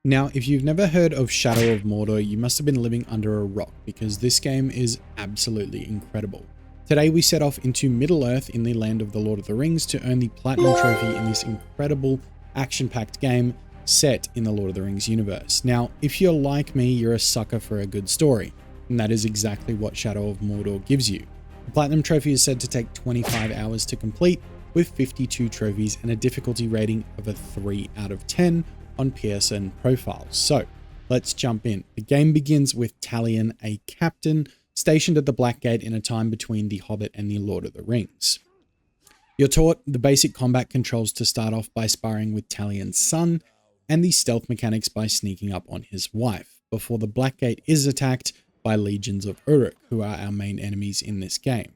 Now, if you've never heard of Shadow of Mordor, you must have been living under a rock because this game is absolutely incredible. Today we set off into Middle-earth in the land of the Lord of the Rings to earn the Platinum Trophy in this incredible action-packed game set in the Lord of the Rings universe. Now, if you're like me, you're a sucker for a good story, and that is exactly what Shadow of Mordor gives you. The Platinum Trophy is said to take 25 hours to complete, with 52 trophies and a difficulty rating of a 3 out of 10 on PSN profiles. So let's jump in. The game begins with Talion, a captain stationed at the Black Gate in a time between The Hobbit and The Lord of the Rings. You're taught the basic combat controls to start off by sparring with Talion's son, and the stealth mechanics by sneaking up on his wife, before the Black Gate is attacked by legions of Uruk, who are our main enemies in this game.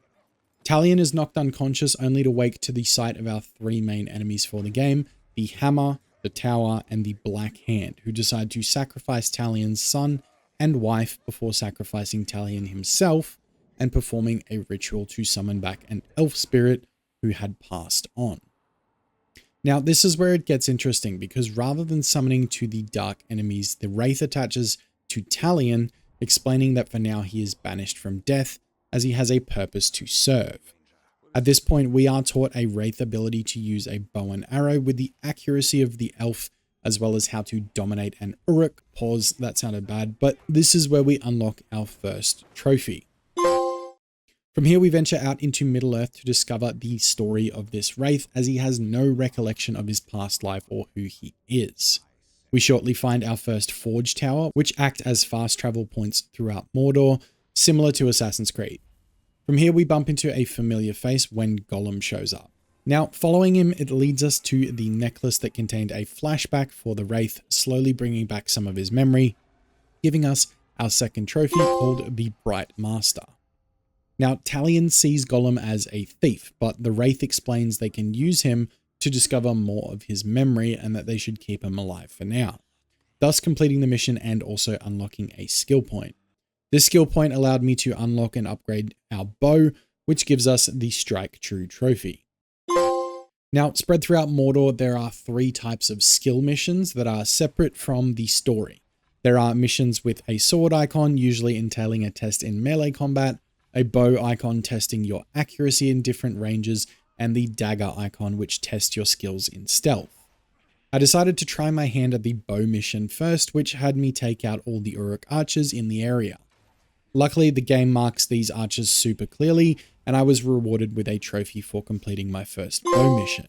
Talion is knocked unconscious only to wake to the sight of our three main enemies for the game, the Hammer, the Tower, and the Black Hand, who decide to sacrifice Talion's son and wife before sacrificing Talion himself and performing a ritual to summon back an elf spirit who had passed on. Now, this is where it gets interesting, because rather than summoning to the dark enemies, the Wraith attaches to Talion, explaining that for now he is banished from death as he has a purpose to serve. At this point, we are taught a Wraith ability to use a bow and arrow with the accuracy of the elf, as well as how to dominate an Uruk. Pause, that sounded bad, but this is where we unlock our first trophy. From here, we venture out into Middle-earth to discover the story of this Wraith, as he has no recollection of his past life or who he is. We shortly find our first Forge Tower, which act as fast travel points throughout Mordor, similar to Assassin's Creed. From here, we bump into a familiar face when Gollum shows up. Now, following him, it leads us to the necklace that contained a flashback for the Wraith, slowly bringing back some of his memory, giving us our second trophy called the Bright Master. Now, Talion sees Gollum as a thief, but the Wraith explains they can use him to discover more of his memory and that they should keep him alive for now, thus completing the mission and also unlocking a skill point. This skill point allowed me to unlock and upgrade our bow, which gives us the Strike True trophy. Now, spread throughout Mordor, there are three types of skill missions that are separate from the story. There are missions with a sword icon, usually entailing a test in melee combat, a bow icon testing your accuracy in different ranges, and the dagger icon, which tests your skills in stealth. I decided to try my hand at the bow mission first, which had me take out all the Uruk archers in the area. Luckily, the game marks these archers super clearly, and I was rewarded with a trophy for completing my first bow mission.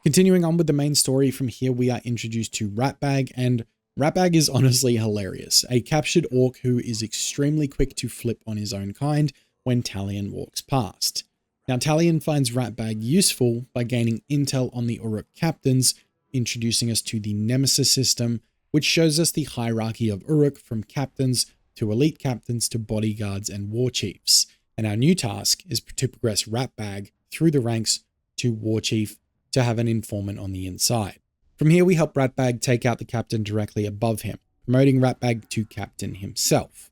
Continuing on with the main story, from here we are introduced to Ratbag, and Ratbag is honestly hilarious, a captured orc who is extremely quick to flip on his own kind when Talion walks past. Now, Talion finds Ratbag useful by gaining intel on the Uruk captains, introducing us to the Nemesis system, which shows us the hierarchy of Uruk from captains to elite captains to bodyguards and warchiefs. And our new task is to progress Ratbag through the ranks to warchief to have an informant on the inside. From here, we help Ratbag take out the captain directly above him, promoting Ratbag to captain himself.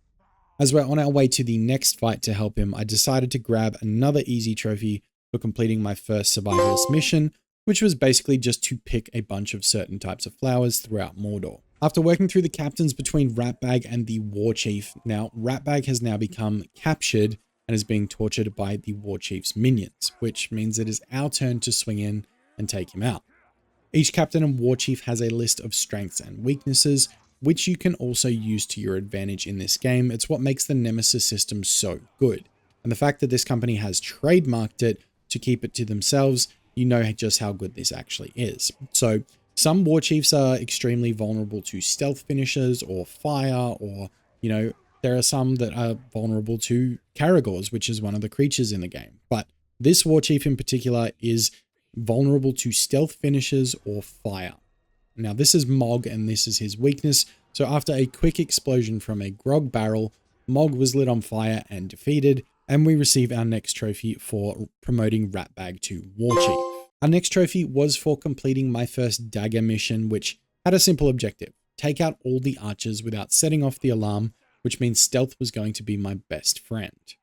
As we're on our way to the next fight to help him, I decided to grab another easy trophy for completing my first survivalist mission, which was basically just to pick a bunch of certain types of flowers throughout Mordor. After working through the captains between Ratbag and the Warchief, now Ratbag has now become captured and is being tortured by the Warchief's minions, which means it is our turn to swing in and take him out. Each captain and Warchief has a list of strengths and weaknesses, which you can also use to your advantage in this game. It's what makes the Nemesis system so good. And the fact that this company has trademarked it to keep it to themselves, you know just how good this actually is. So some Warchiefs are extremely vulnerable to stealth finishers or fire, or, there are some that are vulnerable to Caragors, which is one of the creatures in the game. But this Warchief in particular is vulnerable to stealth finishers or fire. Now, this is Mog, and this is his weakness. So after a quick explosion from a grog barrel, Mog was lit on fire and defeated, and we receive our next trophy for promoting Ratbag to Warchief. Our next trophy was for completing my first dagger mission, which had a simple objective: take out all the archers without setting off the alarm, which means stealth was going to be my best friend.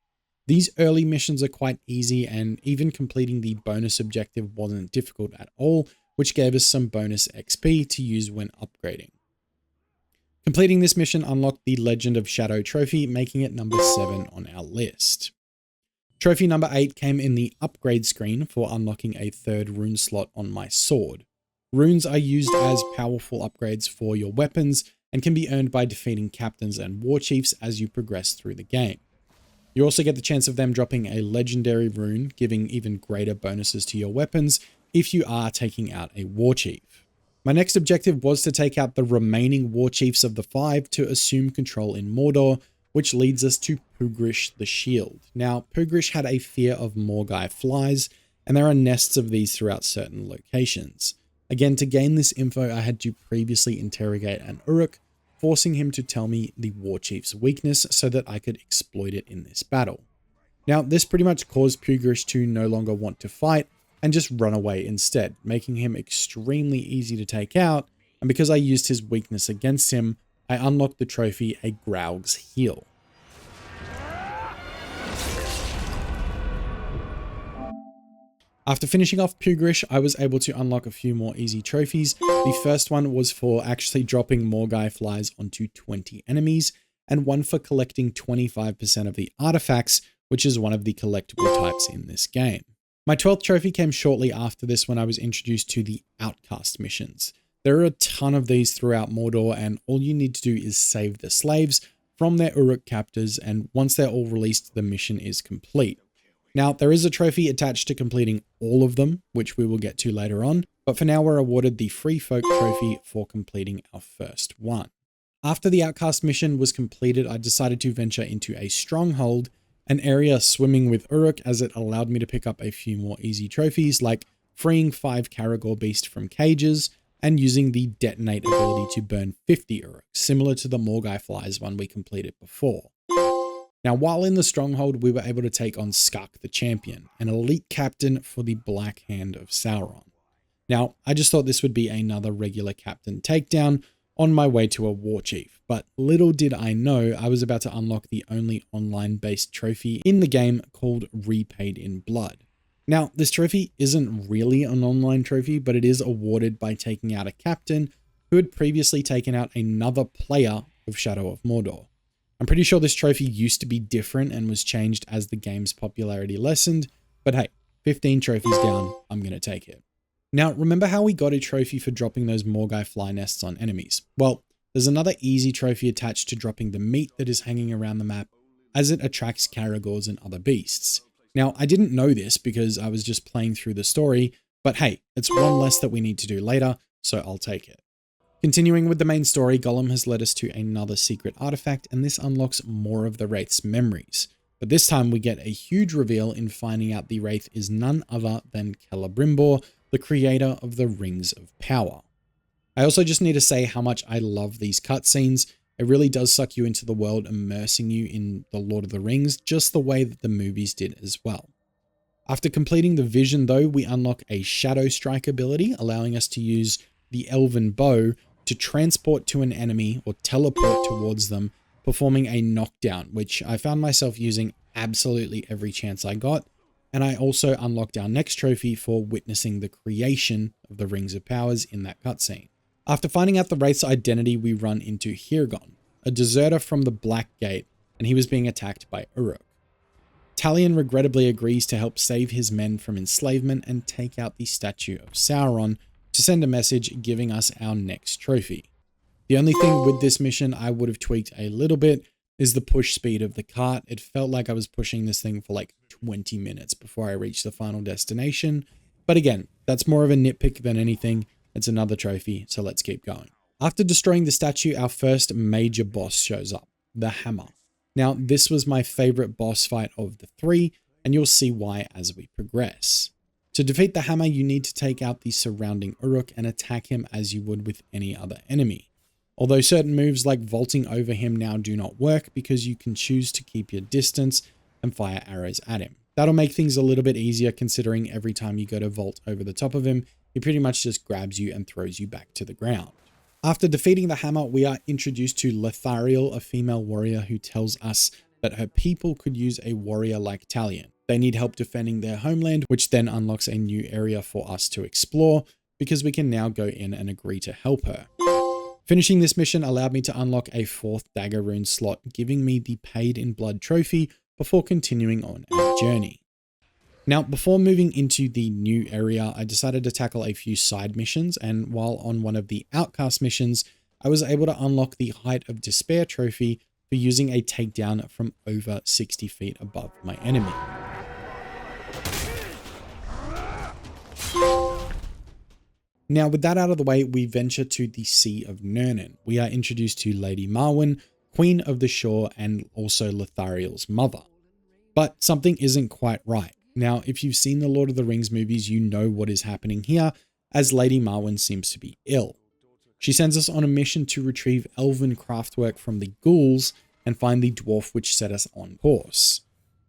These early missions are quite easy, and even completing the bonus objective wasn't difficult at all, which gave us some bonus XP to use when upgrading. Completing this mission unlocked the Legend of Shadow trophy, making it number 7 on our list. Trophy number 8 came in the upgrade screen for unlocking a 3rd rune slot on my sword. Runes are used as powerful upgrades for your weapons and can be earned by defeating captains and warchiefs as you progress through the game. You also get the chance of them dropping a legendary rune, giving even greater bonuses to your weapons if you are taking out a warchief. My next objective was to take out the remaining warchiefs of the 5 to assume control in Mordor, which leads us to Pugrish the Shield. Now, Pugrish had a fear of Morgai flies, and there are nests of these throughout certain locations. Again, to gain this info, I had to previously interrogate an Uruk, forcing him to tell me the Warchief's weakness so that I could exploit it in this battle. Now, this pretty much caused Pugrish to no longer want to fight and just run away instead, making him extremely easy to take out, and because I used his weakness against him, I unlocked the trophy, a Graug's Heel. After finishing off Pugrish, I was able to unlock a few more easy trophies. The first one was for actually dropping Morgai flies onto 20 enemies, and one for collecting 25% of the artifacts, which is one of the collectible types in this game. My 12th trophy came shortly after this when I was introduced to the Outcast missions. There are a ton of these throughout Mordor, and all you need to do is save the slaves from their Uruk captors, and once they're all released, the mission is complete. Now, there is a trophy attached to completing all of them, which we will get to later on, but for now we're awarded the Free Folk trophy for completing our first one. After the Outcast mission was completed, I decided to venture into a stronghold, an area swimming with Uruk, as it allowed me to pick up a few more easy trophies like freeing 5 Caragor beasts from cages and using the detonate ability to burn 50 Uruk, similar to the Morgai flies one we completed before. Now, while in the stronghold, we were able to take on Skak the Champion, an elite captain for the Black Hand of Sauron. Now, I just thought this would be another regular captain takedown on my way to a warchief, but little did I know I was about to unlock the only online-based trophy in the game called Repaid in Blood. Now, this trophy isn't really an online trophy, but it is awarded by taking out a captain who had previously taken out another player of Shadow of Mordor. I'm pretty sure this trophy used to be different and was changed as the game's popularity lessened, but hey, 15 trophies down, I'm going to take it. Now, remember how we got a trophy for dropping those Morgai fly nests on enemies? Well, there's another easy trophy attached to dropping the meat that is hanging around the map, as it attracts Caragors and other beasts. Now, I didn't know this because I was just playing through the story, but hey, it's one less that we need to do later, so I'll take it. Continuing with the main story, Gollum has led us to another secret artifact, and this unlocks more of the Wraith's memories. But this time we get a huge reveal in finding out the Wraith is none other than Celebrimbor, the creator of the Rings of Power. I also just need to say how much I love these cutscenes. It really does suck you into the world, immersing you in The Lord of the Rings, just the way that the movies did as well. After completing the vision though, we unlock a Shadow Strike ability, allowing us to use the Elven Bow to transport to an enemy or teleport towards them, performing a knockdown, which I found myself using absolutely every chance I got. And I also unlocked our next trophy for witnessing the creation of the Rings of Powers in that cutscene. After finding out the Wraith's identity, we run into Hirgon, a deserter from the Black Gate, and he was being attacked by Uruk. Talion regrettably agrees to help save his men from enslavement and take out the statue of Sauron to send a message giving us our next trophy. The only thing with this mission I would have tweaked a little bit is the push speed of the cart. It felt like I was pushing this thing for like 20 minutes before I reached the final destination. But again, that's more of a nitpick than anything. It's another trophy, so let's keep going. After destroying the statue, our first major boss shows up, the Hammer. Now, this was my favorite boss fight of the 3, and you'll see why as we progress. To defeat the Hammer, you need to take out the surrounding Uruk and attack him as you would with any other enemy. Although certain moves like vaulting over him now do not work because you can choose to keep your distance and fire arrows at him. That'll make things a little bit easier considering every time you go to vault over the top of him, he pretty much just grabs you and throws you back to the ground. After defeating the Hammer, we are introduced to Lethariel, a female warrior who tells us that her people could use a warrior like Talion. They need help defending their homeland, which then unlocks a new area for us to explore, because we can now go in and agree to help her. Finishing this mission allowed me to unlock a 4th dagger rune slot, giving me the Paid in Blood trophy before continuing on our journey. Now, before moving into the new area, I decided to tackle a few side missions, and while on one of the Outcast missions, I was able to unlock the Height of Despair trophy for using a takedown from over 60 feet above my enemy. Now, with that out of the way, we venture to the Sea of Nurn. We are introduced to Lady Marwen, Queen of the Shore, and also Lothariel's mother. But something isn't quite right. Now, if you've seen the Lord of the Rings movies, you know what is happening here, as Lady Marwen seems to be ill. She sends us on a mission to retrieve elven craftwork from the ghouls and find the dwarf which set us on course.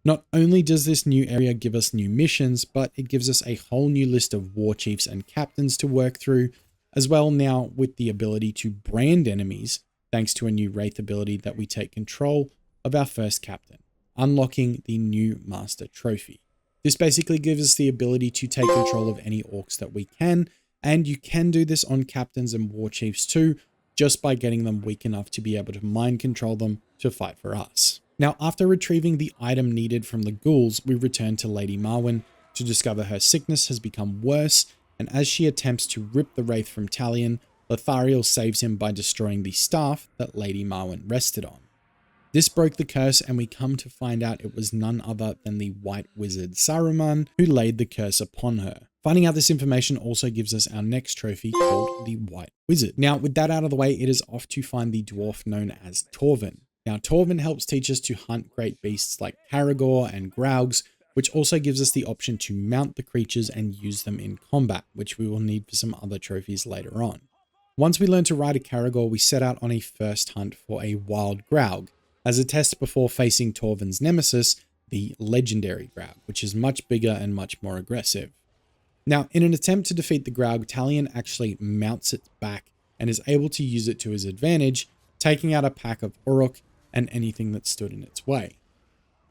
Not only does this new area give us new missions, but it gives us a whole new list of warchiefs and captains to work through, as well now with the ability to brand enemies, thanks to a new Wraith ability that we take control of our first captain, unlocking the new Master Trophy. This basically gives us the ability to take control of any orcs that we can, and you can do this on captains and warchiefs too, just by getting them weak enough to be able to mind control them to fight for us. Now, after retrieving the item needed from the ghouls, we return to Lady Marwen to discover her sickness has become worse, and as she attempts to rip the Wraith from Talion, Lothariel saves him by destroying the staff that Lady Marwen rested on. This broke the curse, and we come to find out it was none other than the White Wizard Saruman who laid the curse upon her. Finding out this information also gives us our next trophy called the White Wizard. Now, with that out of the way, it is off to find the dwarf known as Torvin. Now, Torvin helps teach us to hunt great beasts like Caragor and Graugs, which also gives us the option to mount the creatures and use them in combat, which we will need for some other trophies later on. Once we learn to ride a Caragor, we set out on a first hunt for a wild Graug, as a test before facing Torvin's nemesis, the legendary Graug, which is much bigger and much more aggressive. Now, in an attempt to defeat the Graug, Talion actually mounts its back and is able to use it to his advantage, taking out a pack of Uruk and anything that stood in its way.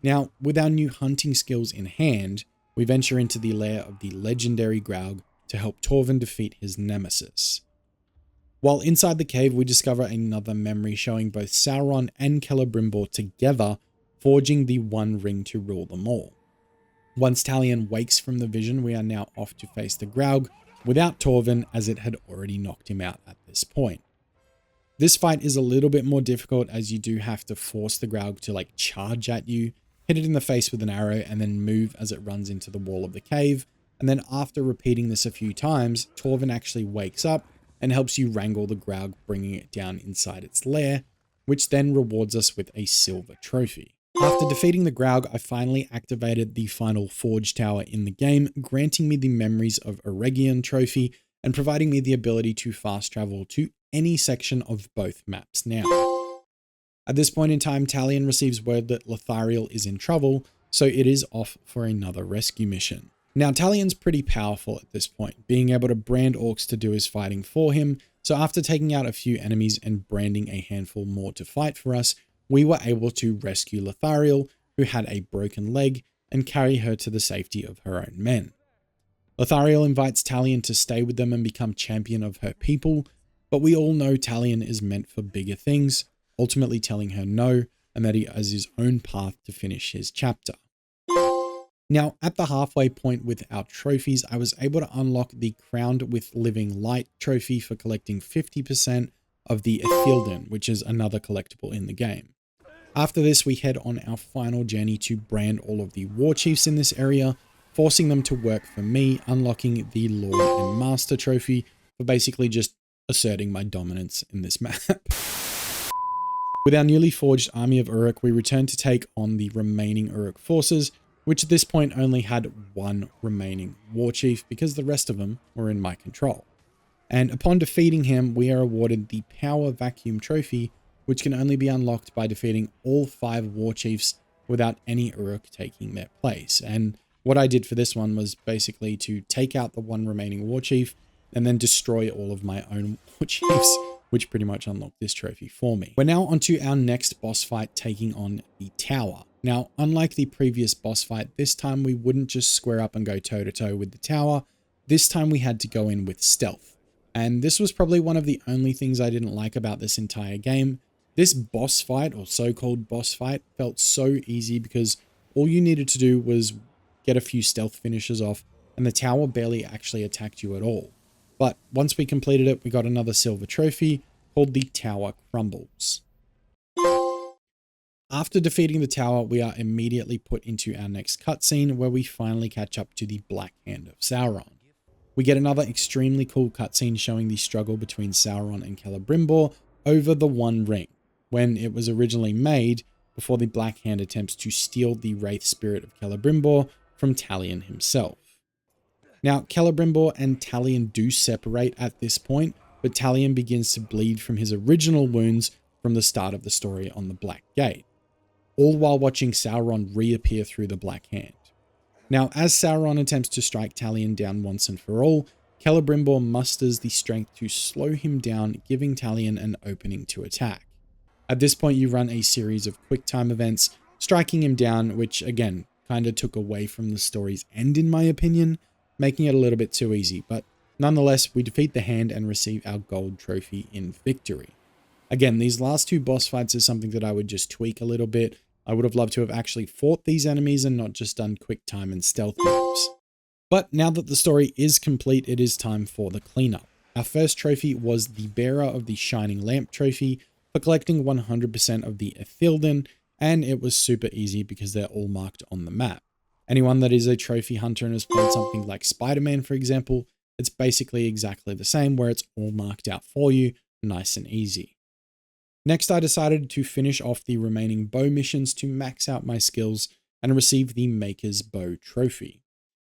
Now, with our new hunting skills in hand, we venture into the lair of the legendary Graug to help Torvin defeat his nemesis. While inside the cave, we discover another memory showing both Sauron and Celebrimbor together, forging the One Ring to rule them all. Once Talion wakes from the vision, we are now off to face the Graug without Torvin, as it had already knocked him out at this point. This fight is a little bit more difficult, as you do have to force the Graug to charge at you, hit it in the face with an arrow, and then move as it runs into the wall of the cave. And then after repeating this a few times, Torvin actually wakes up and helps you wrangle the Graug, bringing it down inside its lair, which then rewards us with a silver trophy. After defeating the Graug, I finally activated the final Forge Tower in the game, granting me the Memories of Eregion trophy and providing me the ability to fast travel to any section of both maps now. At this point in time, Talion receives word that Lothariel is in trouble, so it is off for another rescue mission. Now, Talion's pretty powerful at this point, being able to brand orcs to do his fighting for him, so after taking out a few enemies and branding a handful more to fight for us, we were able to rescue Lothariel, who had a broken leg, and carry her to the safety of her own men. Lothariel invites Talion to stay with them and become champion of her people, but we all know Talion is meant for bigger things, ultimately telling her no, and that he has his own path to finish his chapter. Now, at the halfway point with our trophies, I was able to unlock the Crowned with Living Light trophy for collecting 50% of the Ithilden, which is another collectible in the game. After this, we head on our final journey to brand all of the Warchiefs in this area, forcing them to work for me, unlocking the Lord and Master trophy for basically just asserting my dominance in this map. With our newly forged army of Uruk, we return to take on the remaining Uruk forces, which at this point only had one remaining Warchief because the rest of them were in my control. And upon defeating him, we are awarded the Power Vacuum trophy, which can only be unlocked by defeating all 5 Warchiefs without any Uruk taking their place. And what I did for this one was basically to take out the one remaining Warchief and then destroy all of my own Warchiefs, which pretty much unlocked this trophy for me. We're now onto our next boss fight, taking on the Tower. Now, unlike the previous boss fight, this time we wouldn't just square up and go toe-to-toe with the Tower, This time we had to go in with stealth. And this was probably one of the only things I didn't like about this entire game. This boss fight, or so-called boss fight, felt so easy because all you needed to do was get a few stealth finishes off, and the tower barely actually attacked you at all. But once we completed it, we got another silver trophy called the Tower Crumbles. After defeating the tower, we are immediately put into our next cutscene where we finally catch up to the Black Hand of Sauron. We get another extremely cool cutscene showing the struggle between Sauron and Celebrimbor over the One Ring, when it was originally made before the Black Hand attempts to steal the Wraith spirit of Celebrimbor from Talion himself. Now, Celebrimbor and Talion do separate at this point, but Talion begins to bleed from his original wounds from the start of the story on the Black Gate, all while watching Sauron reappear through the Black Hand. Now, as Sauron attempts to strike Talion down once and for all, Celebrimbor musters the strength to slow him down, giving Talion an opening to attack. At this point, you run a series of quick time events, striking him down, which again, kind of took away from the story's end in my opinion, making it a little bit too easy, but nonetheless, we defeat the hand and receive our gold trophy in victory. Again, these last two boss fights is something that I would just tweak a little bit. I would have loved to have actually fought these enemies and not just done quick time and stealth moves. But now that the story is complete, it is time for the cleanup. Our first trophy was the Bearer of the Shining Lamp trophy for collecting 100% of the Ithilden, and it was super easy because they're all marked on the map. Anyone that is a trophy hunter and has played something like Spider-Man, for example, it's basically exactly the same where it's all marked out for you, nice and easy. Next, I decided to finish off the remaining bow missions to max out my skills and receive the Maker's Bow trophy.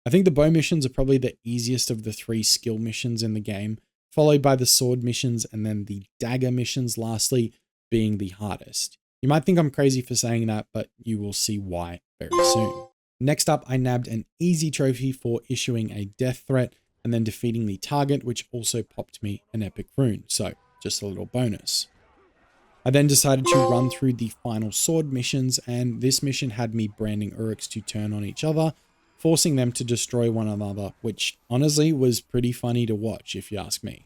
I think the bow missions are probably the easiest of the 3 skill missions in the game, followed by the sword missions and then the dagger missions lastly being the hardest. You might think I'm crazy for saying that, but you will see why very soon. Next up, I nabbed an easy trophy for issuing a death threat and then defeating the target, which also popped me an epic rune, so just a little bonus. I then decided to run through the final sword missions, and this mission had me branding Uruks to turn on each other, forcing them to destroy one another, which honestly was pretty funny to watch if you ask me.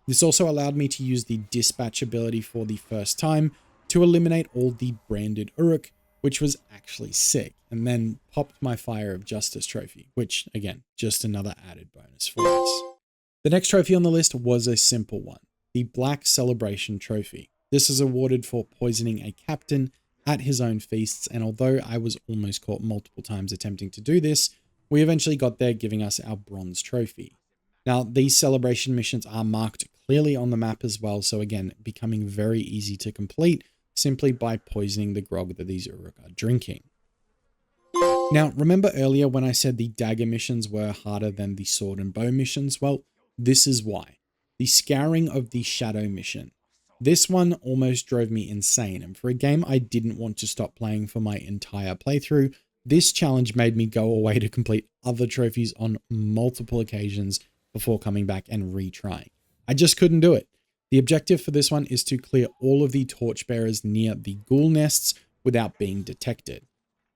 This also allowed me to use the dispatch ability for the first time to eliminate all the branded Uruk, which was actually sick, and then popped my Fire of Justice trophy, which again, just another added bonus for us. The next trophy on the list was a simple one, the Black Celebration trophy. This is awarded for poisoning a captain at his own feasts, and although I was almost caught multiple times attempting to do this, we eventually got there, giving us our bronze trophy. Now, these celebration missions are marked clearly on the map as well, so again, becoming very easy to complete simply by poisoning the grog that these Uruk are drinking. Now, remember earlier when I said the dagger missions were harder than the sword and bow missions? Well, this is why. The Scouring of the Shadow mission. This one almost drove me insane, and for a game I didn't want to stop playing for my entire playthrough, this challenge made me go away to complete other trophies on multiple occasions before coming back and retrying. I just couldn't do it. The objective for this one is to clear all of the torchbearers near the ghoul nests without being detected.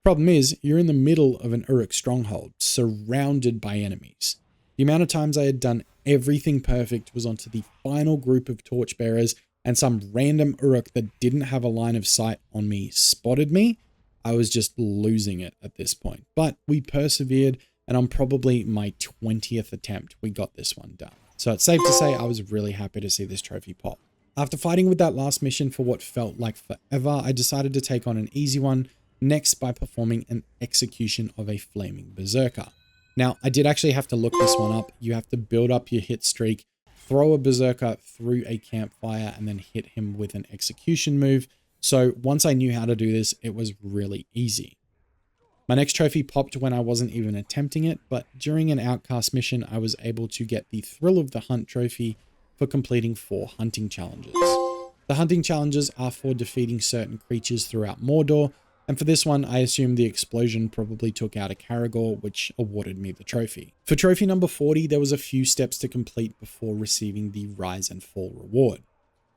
Problem is, you're in the middle of an Uruk stronghold, surrounded by enemies. The amount of times I had done everything perfect was onto the final group of torchbearers, and some random Uruk that didn't have a line of sight on me spotted me. I was just losing it at this point. But we persevered, and on probably my 20th attempt, we got this one done. So it's safe to say I was really happy to see this trophy pop. After fighting with that last mission for what felt like forever, I decided to take on an easy one next by performing an execution of a flaming berserker. Now, I did actually have to look this one up. You have to build up your hit streak, throw a berserker through a campfire, and then hit him with an execution move. So once I knew how to do this, it was really easy. My next trophy popped when I wasn't even attempting it, but during an outcast mission, I was able to get the Thrill of the Hunt trophy for completing 4 hunting challenges. The hunting challenges are for defeating certain creatures throughout Mordor, and for this one, I assume the explosion probably took out a Caragor, which awarded me the trophy. For trophy number 40, there was a few steps to complete before receiving the Rise and Fall reward.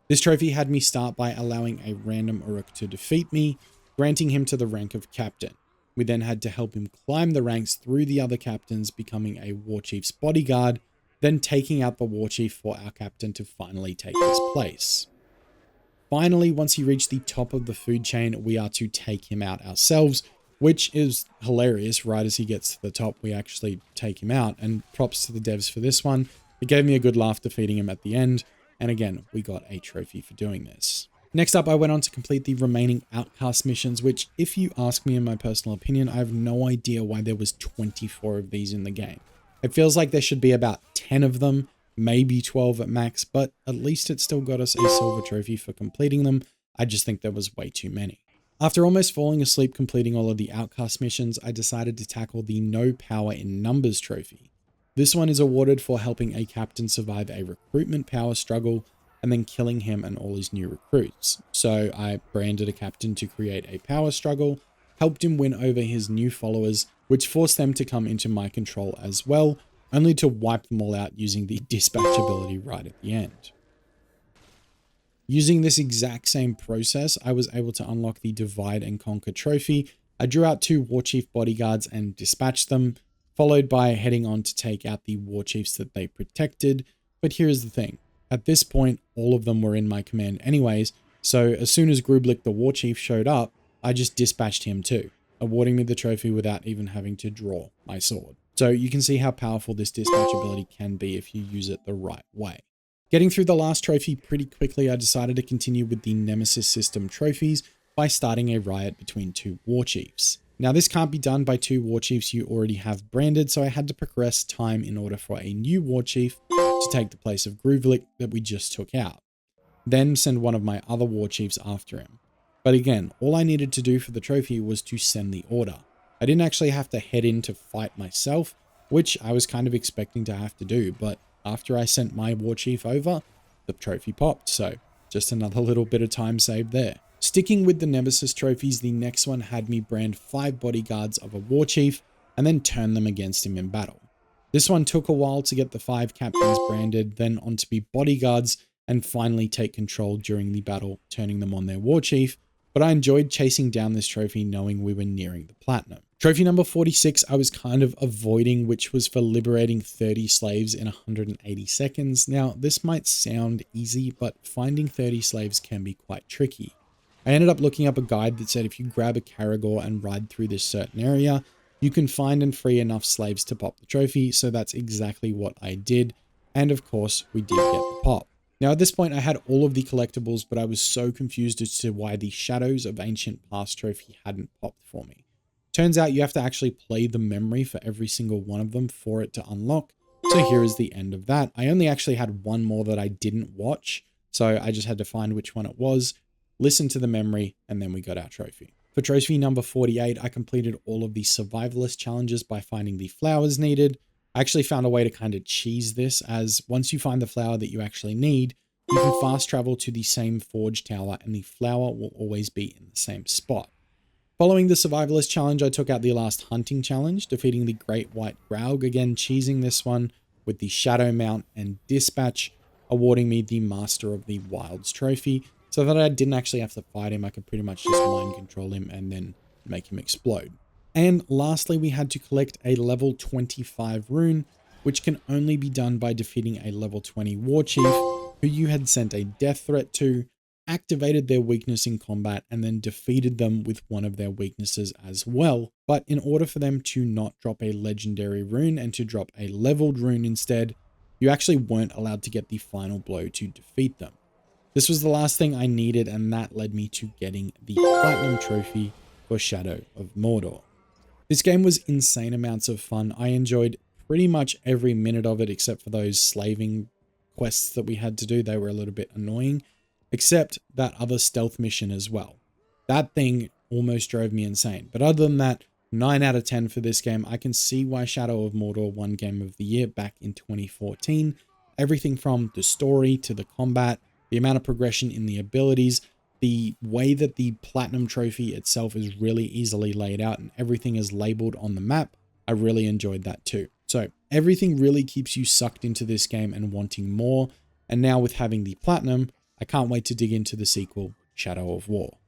This trophy had me start by allowing a random Uruk to defeat me, granting him to the rank of captain. We then had to help him climb the ranks through the other captains, becoming a Warchief's bodyguard, then taking out the Warchief for our captain to finally take his place. Finally, once he reached the top of the food chain, we are to take him out ourselves, which is hilarious. Right as he gets to the top, we actually take him out, and props to the devs for this one. It gave me a good laugh defeating him at the end, and again, we got a trophy for doing this. Next up, I went on to complete the remaining outcast missions, which, if you ask me in my personal opinion, I have no idea why there was 24 of these in the game. It feels like there should be about 10 of them, maybe 12 at max, but at least it still got us a silver trophy for completing them. I just think there was way too many. After almost falling asleep completing all of the outcast missions, I decided to tackle the No Power in Numbers trophy. This one is awarded for helping a captain survive a recruitment power struggle and then killing him and all his new recruits. So I branded a captain to create a power struggle, helped him win over his new followers, which forced them to come into my control as well, only to wipe them all out using the dispatch ability right at the end. Using this exact same process, I was able to unlock the Divide and Conquer trophy. I drew out 2 Warchief bodyguards and dispatched them, followed by heading on to take out the Warchiefs that they protected. But here's the thing. At this point, all of them were in my command anyways, so as soon as Grublik the Warchief showed up, I just dispatched him too, awarding me the trophy without even having to draw my sword. So you can see how powerful this dispatch ability can be if you use it the right way. Getting through the last trophy pretty quickly, I decided to continue with the Nemesis system trophies by starting a riot between 2 Warchiefs. Now this can't be done by 2 Warchiefs you already have branded, so I had to progress time in order for a new Warchief to take the place of Gruvlik that we just took out. Then send one of my other Warchiefs after him. But again, all I needed to do for the trophy was to send the order. I didn't actually have to head in to fight myself, which I was kind of expecting to have to do, but after I sent my Warchief over, the trophy popped, so just another little bit of time saved there. Sticking with the Nemesis trophies, the next one had me brand 5 bodyguards of a Warchief and then turn them against him in battle. This one took a while to get the 5 captains branded, then on to be bodyguards, and finally take control during the battle, turning them on their Warchief, but I enjoyed chasing down this trophy knowing we were nearing the platinum. Trophy number 46 I was kind of avoiding, which was for liberating 30 slaves in 180 seconds. Now, this might sound easy, but finding 30 slaves can be quite tricky. I ended up looking up a guide that said if you grab a Caragor and ride through this certain area, you can find and free enough slaves to pop the trophy, so that's exactly what I did, and of course, we did get the pop. Now at this point I had all of the collectibles, but I was so confused as to why the Shadows of Ancient Past trophy hadn't popped for me. Turns out you have to actually play the memory for every single one of them for it to unlock, so here is the end of that. I only actually had one more that I didn't watch, so I just had to find which one it was, listen to the memory, and then we got our trophy. For trophy number 48, I completed all of the survivalist challenges by finding the flowers needed. I actually found a way to kind of cheese this, as once you find the flower that you actually need, you can fast travel to the same forge tower and the flower will always be in the same spot. Following the survivalist challenge, I took out the last hunting challenge, defeating the Great White Graug, again cheesing this one with the Shadow Mount and Dispatch, awarding me the Master of the Wilds trophy, so that I didn't actually have to fight him. I could pretty much just mind control him and then make him explode. And lastly, we had to collect a level 25 rune, which can only be done by defeating a level 20 Warchief, who you had sent a death threat to, activated their weakness in combat, and then defeated them with one of their weaknesses as well. But in order for them to not drop a legendary rune and to drop a leveled rune instead, you actually weren't allowed to get the final blow to defeat them. This was the last thing I needed, and that led me to getting the Platinum Trophy for Shadow of Mordor. This game was insane amounts of fun. I enjoyed pretty much every minute of it except for those slaving quests that we had to do. They were a little bit annoying, except that other stealth mission as well. That thing almost drove me insane. But other than that, 9 out of 10 for this game. I can see why Shadow of Mordor won Game of the Year back in 2014. Everything from the story to the combat, the amount of progression in the abilities, the way that the Platinum Trophy itself is really easily laid out and everything is labeled on the map. I really enjoyed that too. So everything really keeps you sucked into this game and wanting more. And now with having the Platinum, I can't wait to dig into the sequel, Shadow of War.